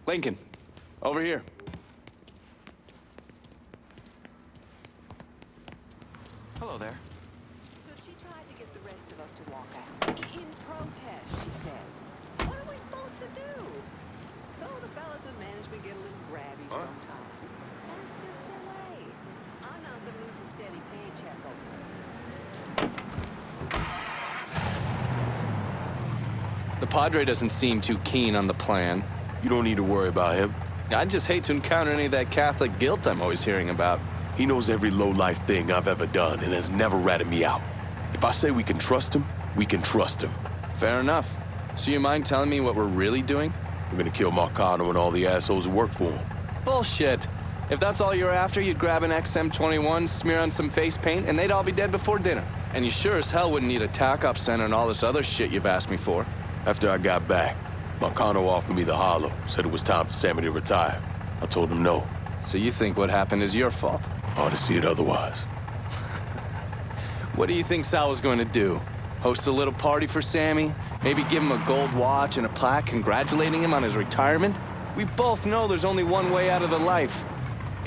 Lincoln, over here. Hello there. So she tried to get the rest of us to walk out. In protest, she says. What are we supposed to do? So the fellas in management get a little grabby sometimes. That's just their way. I'm not gonna lose a steady paycheck over it. The Padre doesn't seem too keen on the plan. You don't need to worry about him. I'd just hate to encounter any of that Catholic guilt I'm always hearing about. He knows every low-life thing I've ever done and has never ratted me out. If I say we can trust him, we can trust him. Fair enough. So you mind telling me what we're really doing? We're gonna kill Marcano and all the assholes who work for him. Bullshit. If that's all you're after, you'd grab an XM21, smear on some face paint, and they'd all be dead before dinner. And you sure as hell wouldn't need a tac-op center and all this other shit you've asked me for. After I got back, Marcano offered me the hollow, said it was time for Sammy to retire. I told him no. So you think what happened is your fault? Hard to see it otherwise. What do you think Sal was going to do? Host a little party for Sammy? Maybe give him a gold watch and a plaque congratulating him on his retirement? We both know there's only one way out of the life.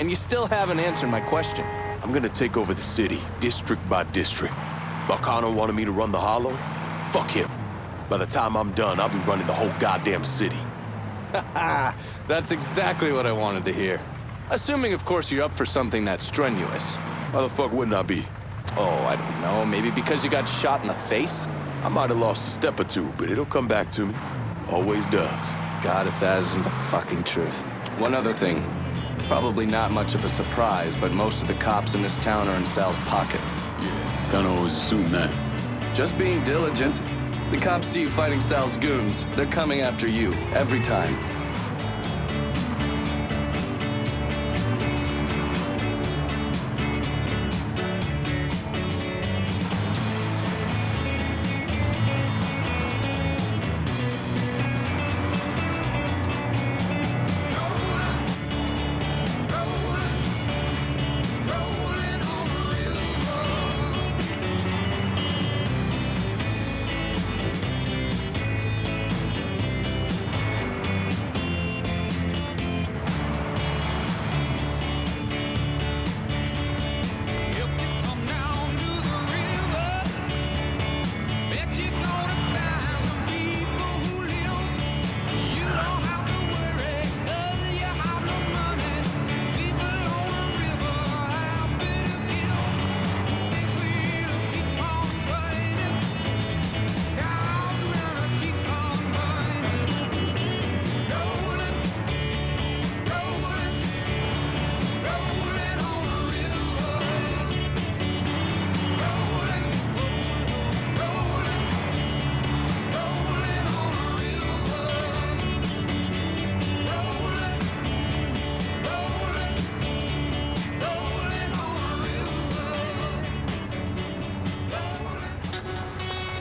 And you still haven't answered my question. I'm gonna take over the city, district by district. Marcano wanted me to run the hollow? Fuck him. By the time I'm done, I'll be running the whole goddamn city. That's exactly what I wanted to hear. Assuming, of course, you're up for something that's strenuous. Why the fuck wouldn't I be? Oh, I don't know. Maybe because you got shot in the face? I might have lost a step or two, but it'll come back to me. Always does. God, if that isn't the fucking truth. One other thing. Probably not much of a surprise, but most of the cops in this town are in Sal's pocket. Yeah, kinda always assumed that. Just being diligent. The cops see you fighting Sal's goons. They're coming after you, every time.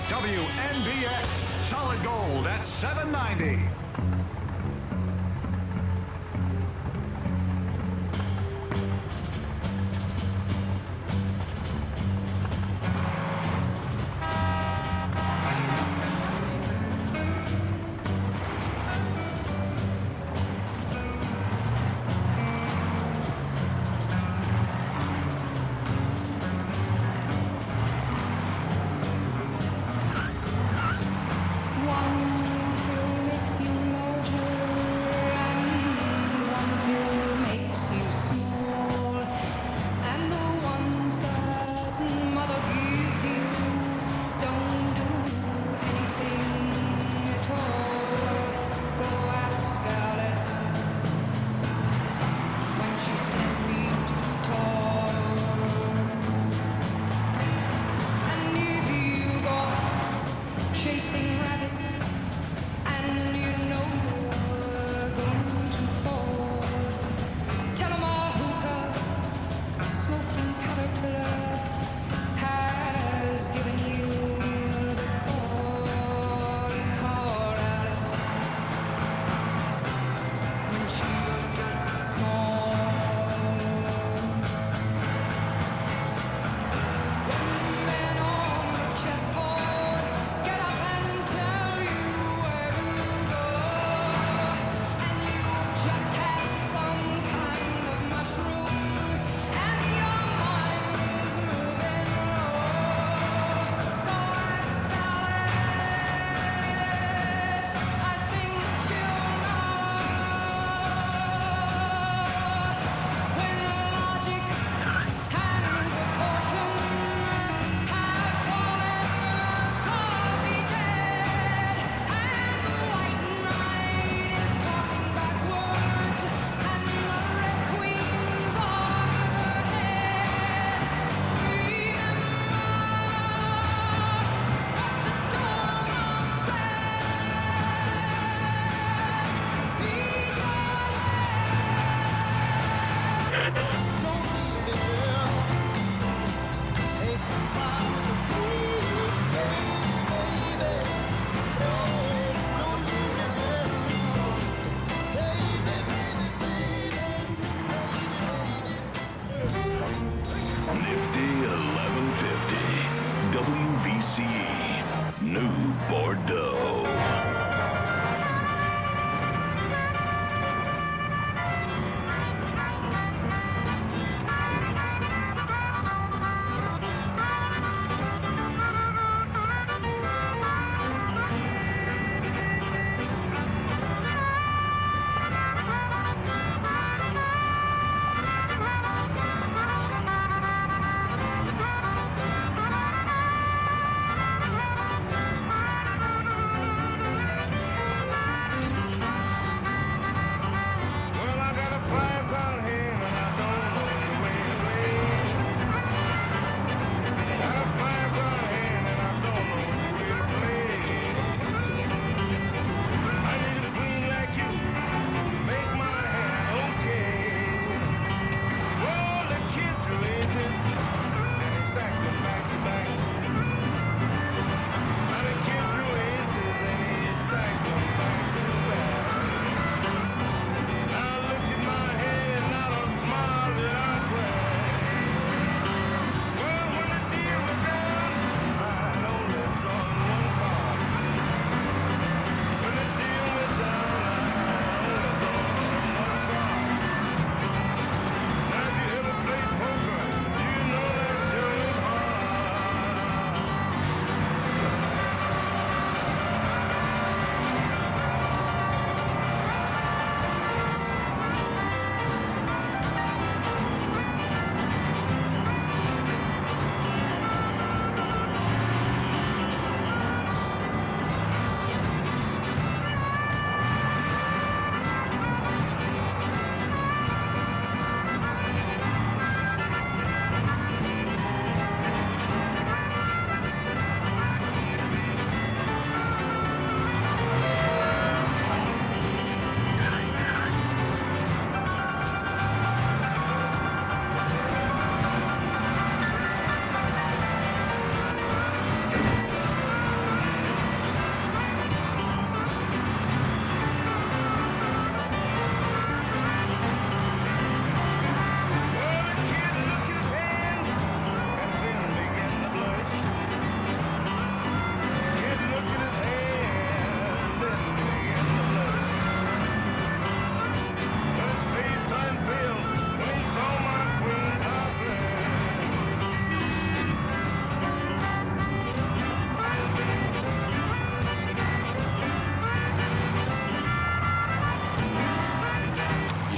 WNBX, solid gold at 790. One who makes you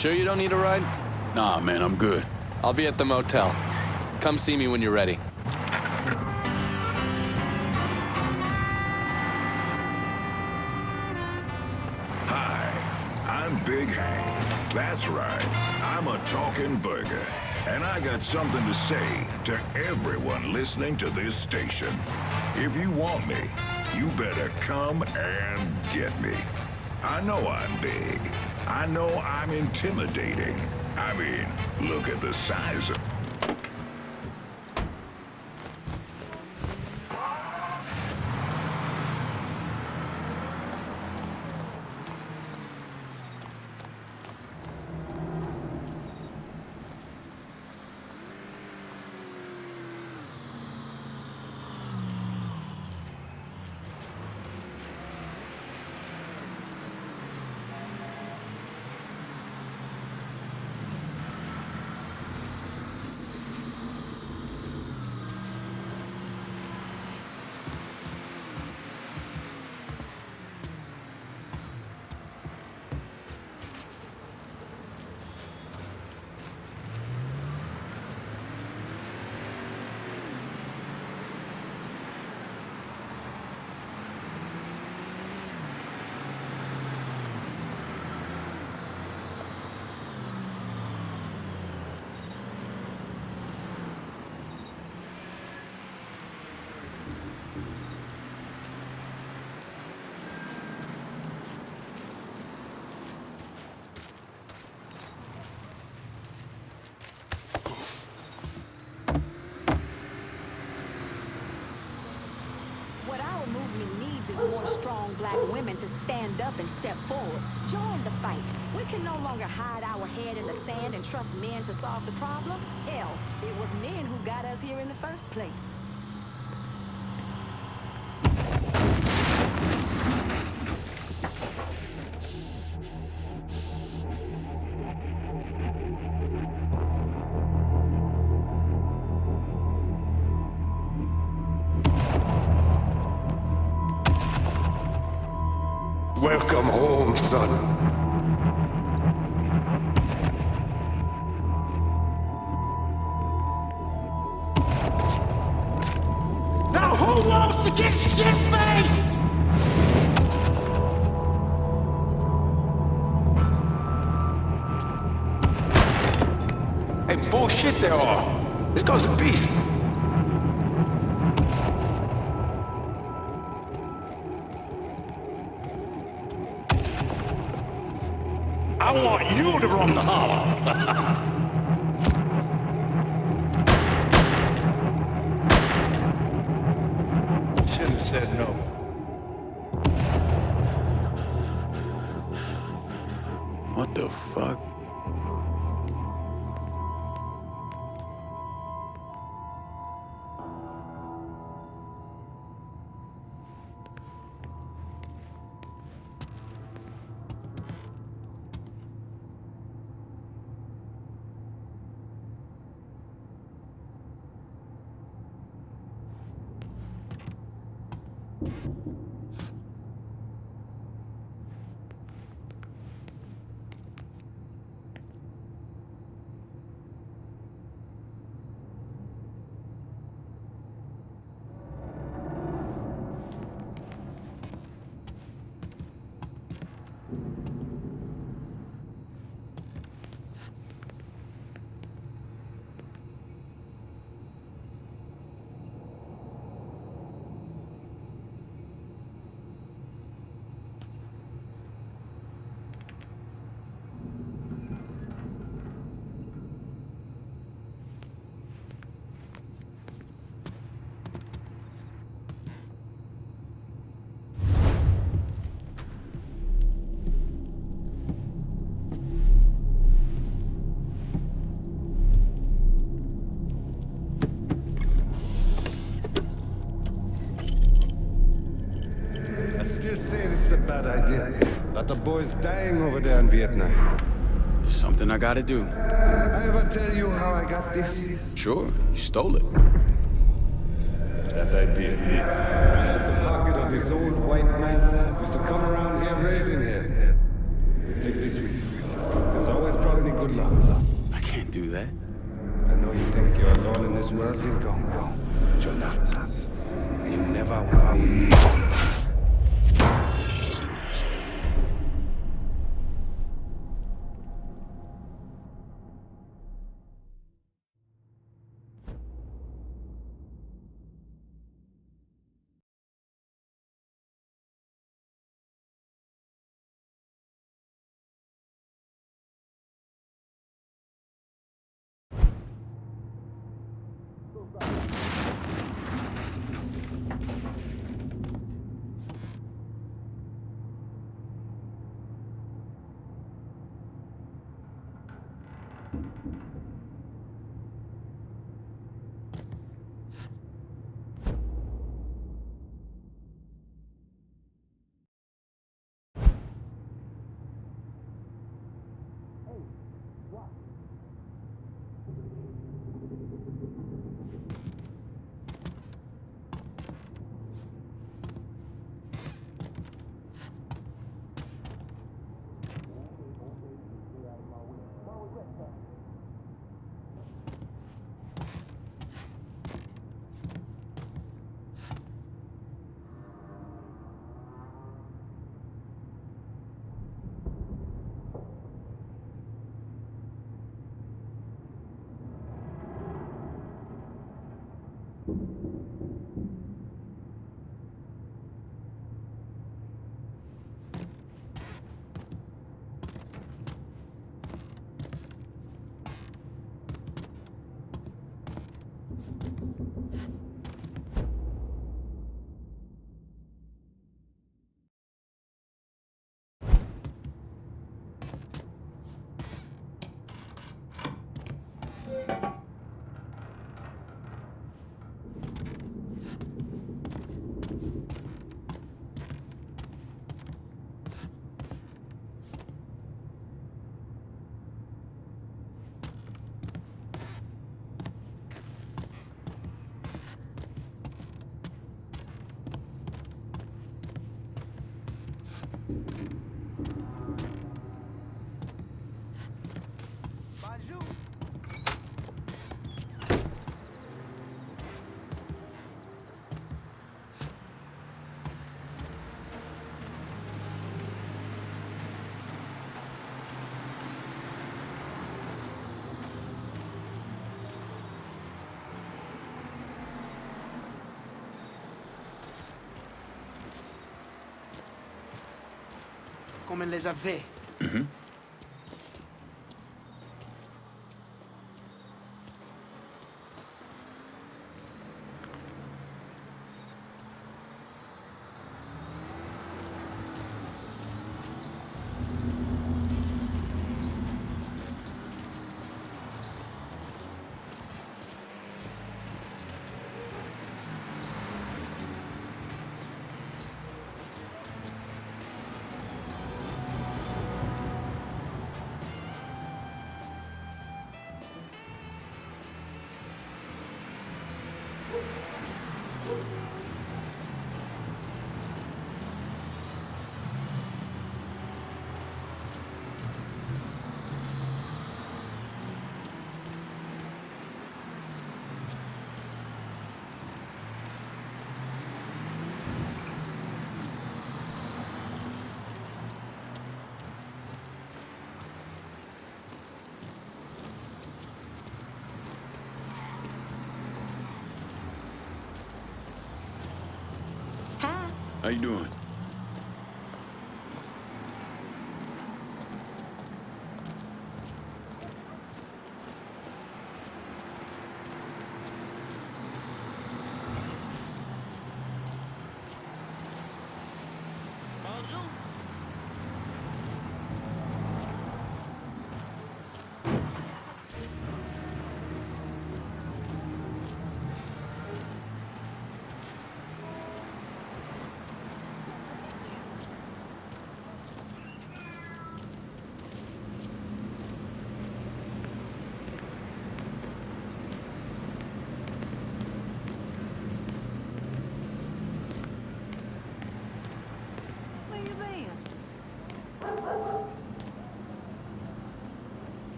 sure you don't need a ride? Nah, man, I'm good. I'll be at the motel. Come see me when you're ready. Hi, I'm Big Hank. That's right, I'm a talking burger. And I got something to say to everyone listening to this station. If you want me, you better come and get me. I know I'm big. I know I'm intimidating. I mean, look at the size of... What our movement needs is more strong black women to stand up and step forward. Join the fight. We can no longer hide our head in the sand and trust men to solve the problem. Hell, it was men who got us here in the first place. Welcome home, son. Now who wants to get shit-faced? Hey, bullshit they are. This guy's a beast. I want you to run the holler. Shouldn't have said no. What the fuck? I still say this is a bad idea. But the boys dying over there in Vietnam. It's something I gotta do. I ever tell you how I got this? Sure, you stole it. That idea. Right at the pocket of this old white man used to come around here raising hell. Take this with you. There's always brought good luck. I can't do that. I know you think you're alone in this world, Lincoln, but you're not. You never will be. Come les avez. How you doing?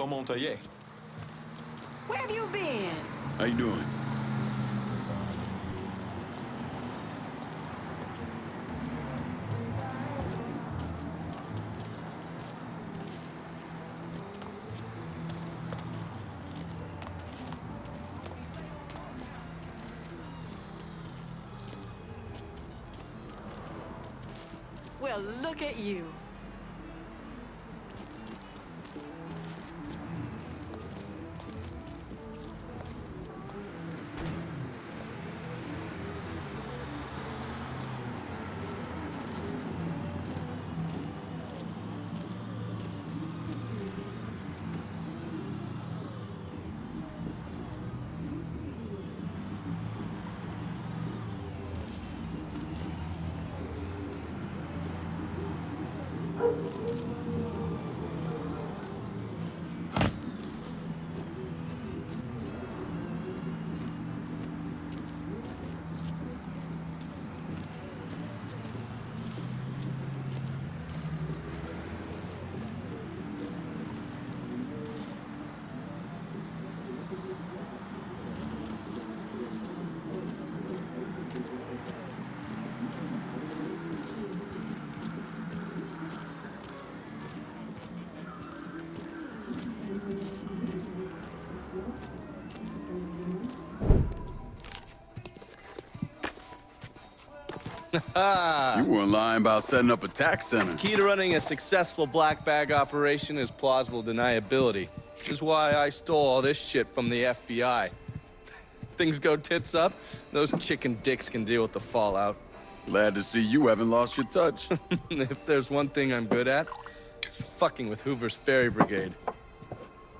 Comment allez? Where have you been? How you doing? Well, look at you. You weren't lying about setting up a tax center. Key to running a successful black bag operation is plausible deniability. Which is why I stole all this shit from the FBI. Things go tits up, those chicken dicks can deal with the fallout. Glad to see you haven't lost your touch. If there's one thing I'm good at, it's fucking with Hoover's Ferry Brigade.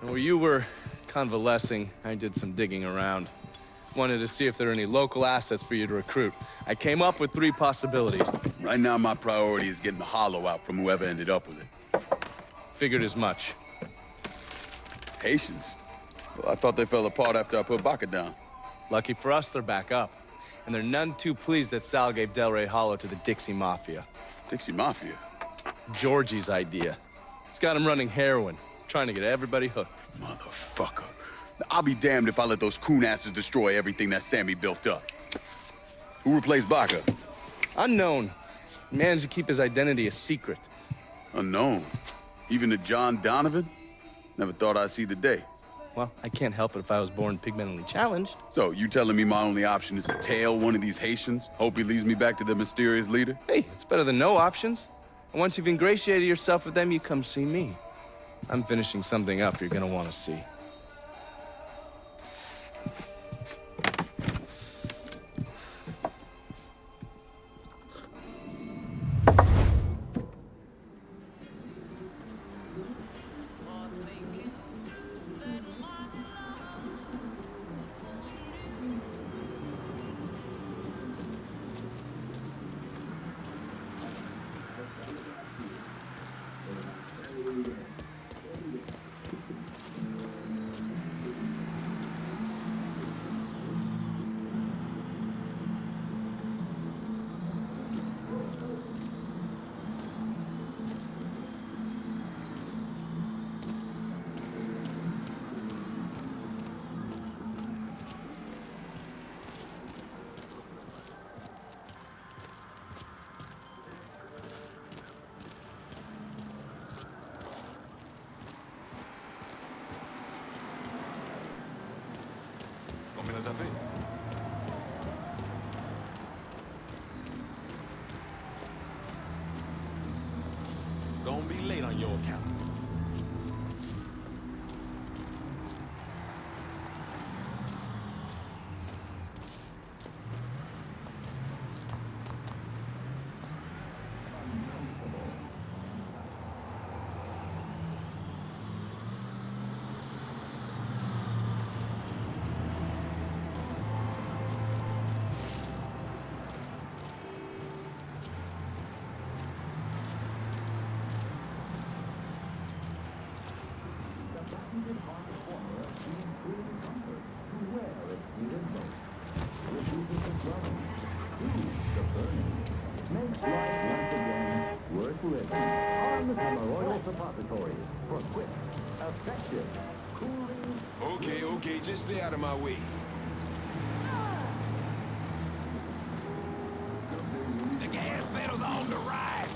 And while you were convalescing, I did some digging around. Wanted to see if there are any local assets for you to recruit. I came up with 3 possibilities. Right now, my priority is getting the hollow out from whoever ended up with it. Figured as much. Haitians? Well, I thought they fell apart after I put Baca down. Lucky for us, they're back up. And they're none too pleased that Sal gave Delray Hollow to the Dixie Mafia. Dixie Mafia? Georgie's idea. He's got him running heroin, trying to get everybody hooked. Motherfucker. I'll be damned if I let those coon asses destroy everything that Sammy built up. Who replaced Baca? Unknown. He's managed to keep his identity a secret. Unknown? Even to John Donovan? Never thought I'd see the day. Well, I can't help it if I was born pigmentally challenged. So, you telling me my only option is to tail one of these Haitians? Hope he leads me back to the mysterious leader? Hey, it's better than no options. And once you've ingratiated yourself with them, you come see me. I'm finishing something up you're gonna want to see. Combien ça fait? Gonna be late on your account. Okay, just stay out of my way. The gas pedal's on the right.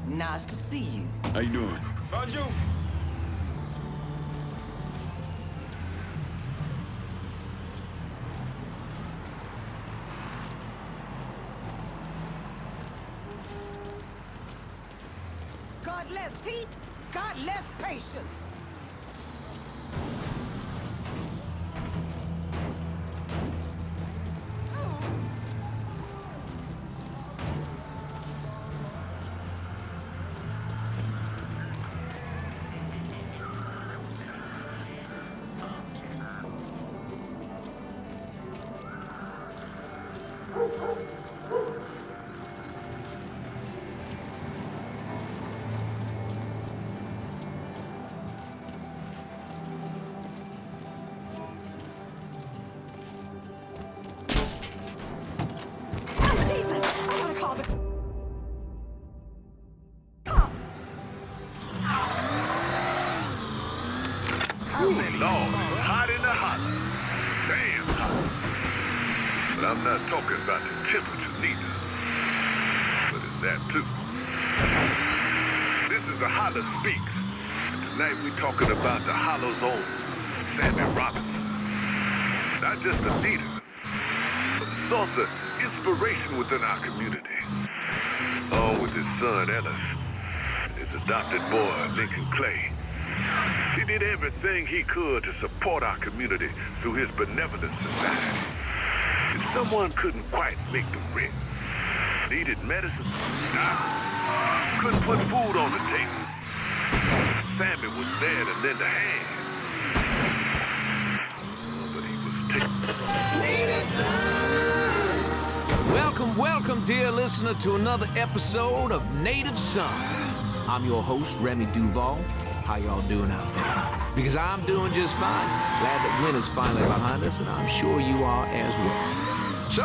Nice to see you. How you doing? Roger. God less teeth, God less patience. Hot in the hot. Damn hot. But I'm not talking about the temperature neither. But it's that too. This is the Holler Speaks. And tonight we're talking about the Hollow's own Sammy Robinson. Not just a leader, but a source of inspiration within our community. Oh, with his son Ellis, his adopted boy Lincoln Clay. He did everything he could to support our community through his benevolent society. If someone couldn't quite make the rent, needed medicine, couldn't put food on the table, Sammy was there to lend a hand. But he was taken. Welcome, dear listener, to another episode of Native Son. I'm your host, Remy Duval. How y'all doing out there? Because I'm doing just fine. Glad that winter's finally behind us, and I'm sure you are as well. So,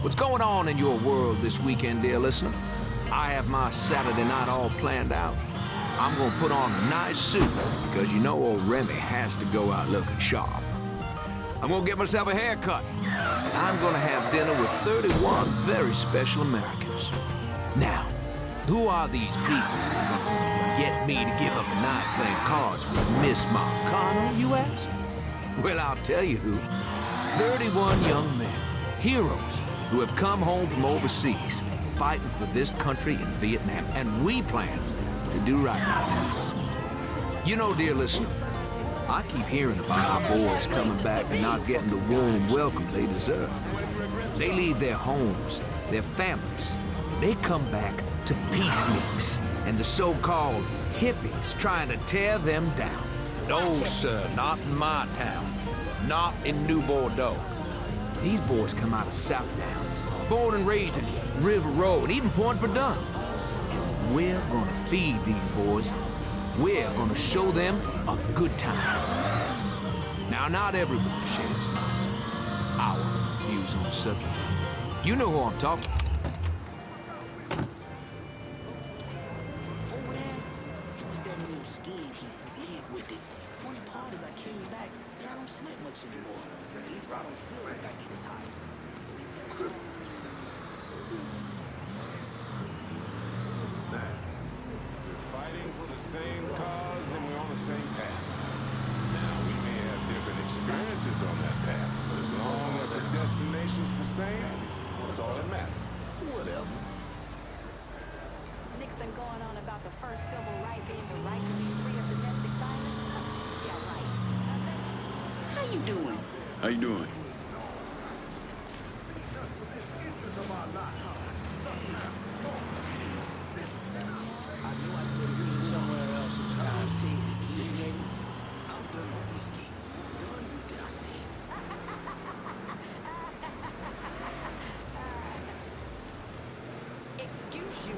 what's going on in your world this weekend, dear listener? I have my Saturday night all planned out. I'm gonna put on a nice suit, because you know old Remy has to go out looking sharp. I'm gonna get myself a haircut. I'm gonna have dinner with 31 very special Americans. Now, who are these people who get me to give up a night playing cards with Miss Marcano, you ask? Well, I'll tell you who. 31 young men, heroes, who have come home from overseas, fighting for this country in Vietnam, and we plan to do right by them. You know, dear listener, I keep hearing about our boys coming back and not getting the warm welcome they deserve. They leave their homes, their families. They come back to peaceniks and the so-called hippies trying to tear them down. No, sir, not in my town. Not in New Bordeaux. These boys come out of South Downs, born and raised in River Road, and even Point Verdun. And we're gonna feed these boys. We're gonna show them a good time. Now, not everyone shares our views on the subject. You know who I'm talking about. Over there, it was that little skin he lived with it. Funny part is I came back and I don't sweat much anymore. At least I don't feel like I get as high. We're fighting for the same cause and we're on the same path. Now, we may have different experiences on that path, but as long as the destination's the same, that's all that matters. Whatever. Nixon going on about the first civil right being the right to be free of domestic violence? Yeah, right. How you doing? How you doing? I know I said it in somewhere else. I'll say it again. I'm done with whiskey. Done with it, I said. Excuse you.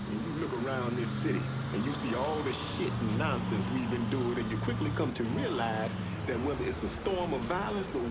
When you look around this city and you see all the shit and nonsense we've been doing, and you quickly come to realize that whether it's a storm of violence or